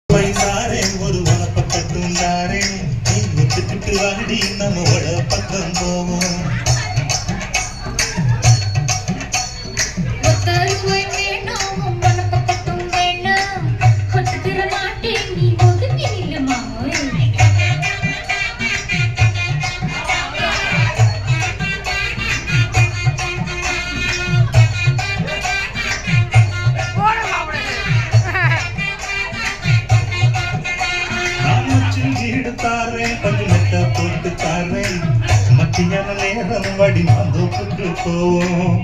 தாரே ஒரு வளப்பக்கட்டும் தாரே நீ முத்துக்கிட்டு வாடி நம்மோட பக்கம் போவோம் தாரேன் கொஞ்சம் மெத்த போட்டு தாரேன் மத்தியான நேரம் வடி வந்து போவோம்